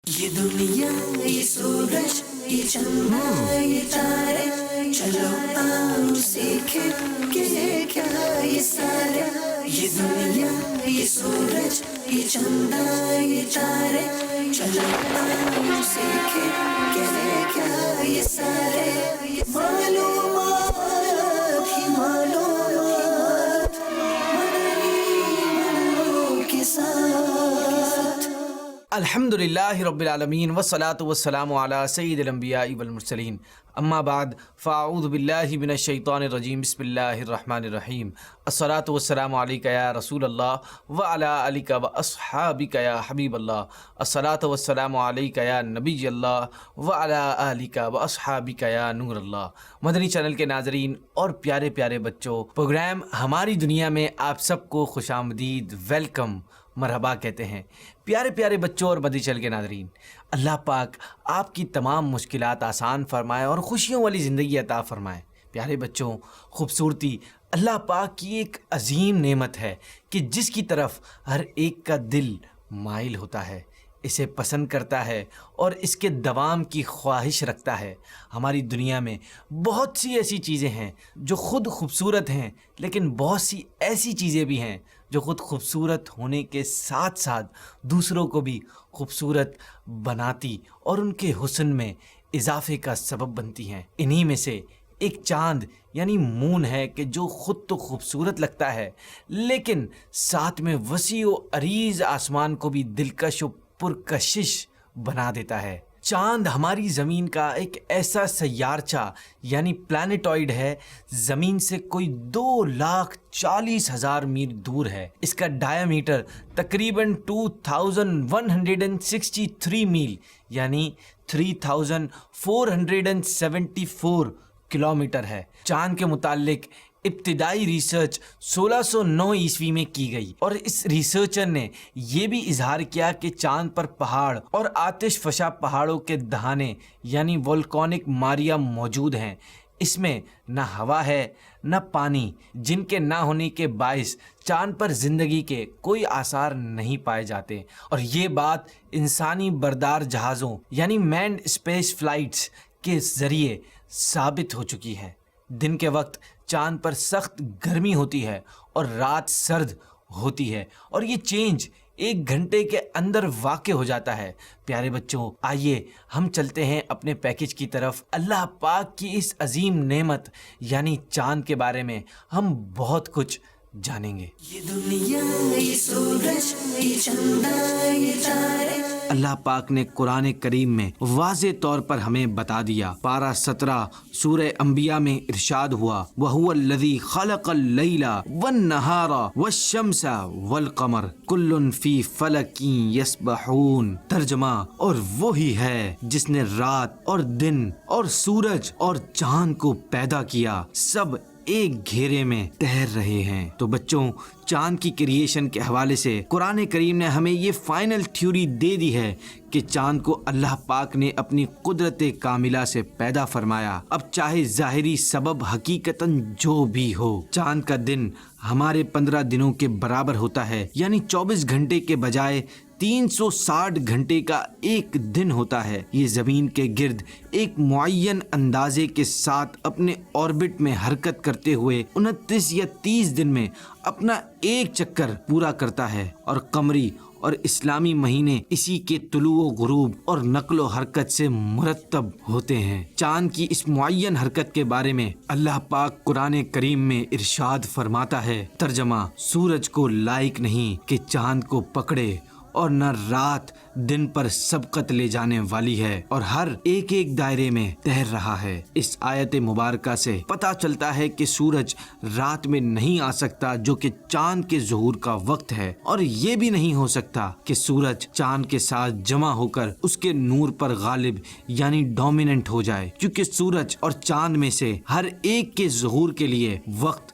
یہ دنیا یہ سورج یہ چندہ یہ تارے، چلو آؤ سیکھیں کہ ہے کیا یہ سارے. یہ دنیا یہ سورج یہ چندہ یہ تارے، چلو آؤ سیکھیں کہ ہے کیا یہ سارے. معلومات ہی معلومات مدنی کے ساتھ. الحمدللہ رب العالمین والصلاة والسلام علی سید الانبیاء والمرسلین، اما بعد فاعوذ باللہ من الشیطان الرجیم، بسم اللہ الرحمن الرحیم. الصلاة والسلام علیک یا رسول اللہ وعلی آلک واصحابک یا حبیب اللہ. الصلاة والسلام علیک یا نبی اللہ وعلی آلک واصحابک یا نور اللہ. مدنی چینل کے ناظرین اور پیارے پیارے بچوں، پروگرام ہماری دنیا میں آپ سب کو خوش آمدید، ویلکم، مرحبا کہتے ہیں. پیارے پیارے بچوں اور مدنی چینل کے ناظرین، اللہ پاک آپ کی تمام مشکلات آسان فرمائے اور خوشیوں والی زندگی عطا فرمائے. پیارے بچوں، خوبصورتی اللہ پاک کی ایک عظیم نعمت ہے کہ جس کی طرف ہر ایک کا دل مائل ہوتا ہے، اسے پسند کرتا ہے اور اس کے دوام کی خواہش رکھتا ہے. ہماری دنیا میں بہت سی ایسی چیزیں ہیں جو خود خوبصورت ہیں، لیکن بہت سی ایسی چیزیں بھی ہیں جو خود خوبصورت ہونے کے ساتھ ساتھ دوسروں کو بھی خوبصورت بناتی اور ان کے حسن میں اضافے کا سبب بنتی ہیں. انہی میں سے ایک چاند یعنی مون ہے کہ جو خود تو خوبصورت لگتا ہے، لیکن ساتھ میں وسیع و عریض آسمان کو بھی دلکش و پرکشش بنا دیتا ہے. چاند ہماری زمین کا ایک ایسا سیارچہ یعنی پلانیٹوائڈ ہے، زمین سے کوئی 2,40,000 میل دور ہے. اس کا ڈائیمیٹر تقریباً 2163 میل یعنی 3474 کلومیٹر ہے. چاند کے متعلق ابتدائی ریسرچ 1609 عیسوی میں کی گئی اور اس ریسرچر نے یہ بھی اظہار کیا کہ چاند پر پہاڑ اور آتش فشاں پہاڑوں کے دہانے یعنی وولکانک ماریا موجود ہیں. اس میں نہ ہوا ہے نہ پانی، جن کے نہ ہونے کے باعث چاند پر زندگی کے کوئی آثار نہیں پائے جاتے. اور یہ بات انسانی بردار جہازوں یعنی مینڈ اسپیس فلائٹس کے ذریعے ثابت ہو چکی ہے. دن کے وقت چاند پر سخت گرمی ہوتی ہے اور رات سرد ہوتی ہے، اور یہ چینج 1 گھنٹے کے اندر واقع ہو جاتا ہے. پیارے بچوں، آئیے ہم چلتے ہیں اپنے پیکج کی طرف. اللہ پاک کی اس عظیم نعمت یعنی چاند کے بارے میں ہم بہت کچھ جانیں گے. یہ دنیا یہ سورج یہ چندہ یہ تارے. اللہ پاک نے قرآن کریم میں واضح طور پر ہمیں بتا دیا. پارہ 17 سورہ انبیاء میں ارشاد ہوا، وَهُوَ الَّذِي خَلَقَ اللَّيْلَ وَالنَّهَارَ وَالشَّمْسَ وَالْقَمَرَ كُلٌّ فِي فَلَكٍ يَسْبَحُونَ. ترجمہ، اور وہی ہے جس نے رات اور دن اور سورج اور چاند کو پیدا کیا، سب ایک گھیرے میں تیر رہے ہیں. تو بچوں، چاند کی کریشن کے حوالے سے قرآن کریم نے ہمیں یہ فائنل تھیوری دے دی ہے کہ چاند کو اللہ پاک نے اپنی قدرت کاملہ سے پیدا فرمایا. اب چاہے ظاہری سبب حقیقتاً جو بھی ہو، چاند کا دن ہمارے 15 دنوں کے برابر ہوتا ہے، یعنی 24 گھنٹے کے بجائے 360 گھنٹے کا ایک دن ہوتا ہے. یہ زمین کے گرد ایک معین اندازے کے ساتھ اپنے آربٹ میں حرکت کرتے ہوئے 29 یا 30 دن میں اپنا ایک چکر پورا کرتا ہے، اور قمری اور اسلامی مہینے اسی کے طلوع و غروب اور نقل و حرکت سے مرتب ہوتے ہیں. چاند کی اس معین حرکت کے بارے میں اللہ پاک قرآن کریم میں ارشاد فرماتا ہے. ترجمہ، سورج کو لائق نہیں کہ چاند کو پکڑے، اور نہ رات دن پر سبقت لے جانے والی ہے، اور ہر ایک ایک دائرے میں تیر رہا ہے. اس آیت مبارکہ سے پتہ چلتا ہے کہ سورج رات میں نہیں آ سکتا جو کہ چاند کے ظہور کا وقت ہے، اور یہ بھی نہیں ہو سکتا کہ سورج چاند کے ساتھ جمع ہو کر اس کے نور پر غالب یعنی ڈومیننٹ ہو جائے، کیونکہ سورج اور چاند میں سے ہر ایک کے ظہور کے لیے وقت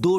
2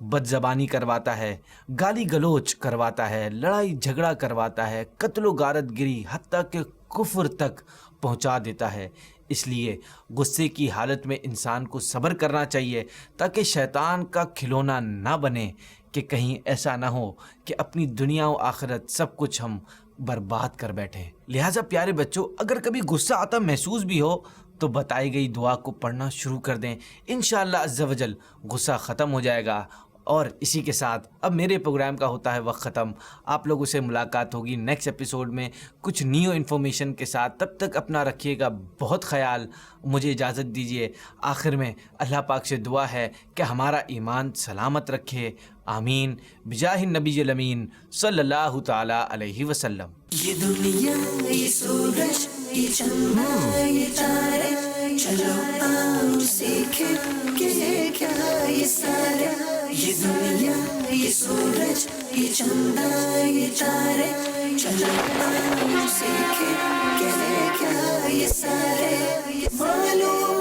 بد زبانی کرواتا ہے، گالی گلوچ کرواتا ہے، لڑائی جھگڑا کرواتا ہے، قتل و غارت گری حتیٰ کہ کفر تک پہنچا دیتا ہے۔ اس لیے غصے کی حالت میں انسان کو صبر کرنا چاہیے تاکہ شیطان کا کھلونا نہ بنے کہ کہیں ایسا نہ ہو کہ اپنی دنیا و آخرت سب کچھ ہم برباد کر بیٹھیں۔ لہٰذا پیارے بچوں، اگر کبھی غصہ آتا محسوس بھی ہو تو بتائی گئی دعا کو پڑھنا شروع کر دیں، انشاءاللہ عز و جل غصہ ختم ہو جائے گا۔ اور اسی کے ساتھ اب میرے پروگرام کا ہوتا ہے وقت ختم۔ آپ لوگوں سے ملاقات ہوگی نیکسٹ ایپیسوڈ میں کچھ نیو انفارمیشن کے ساتھ۔ تب تک اپنا رکھیے گا بہت خیال، مجھے اجازت دیجیے۔ آخر میں اللہ پاک سے دعا ہے کہ ہمارا ایمان سلامت رکھے، آمین، بجاہ النبی الامین صلی اللہ تعالی علیہ وسلم۔ یہ دنیا، یہ سورج، یہ چندہ، یہ تارے، چلو آؤ سیکھیں کہ یہ کیا یہ سارے۔ یہ دنیا، یہ سورج، یہ چندہ، یہ تارے، چلو آؤ سیکھیں کہ یہ کیا یہ سارے۔ معلوم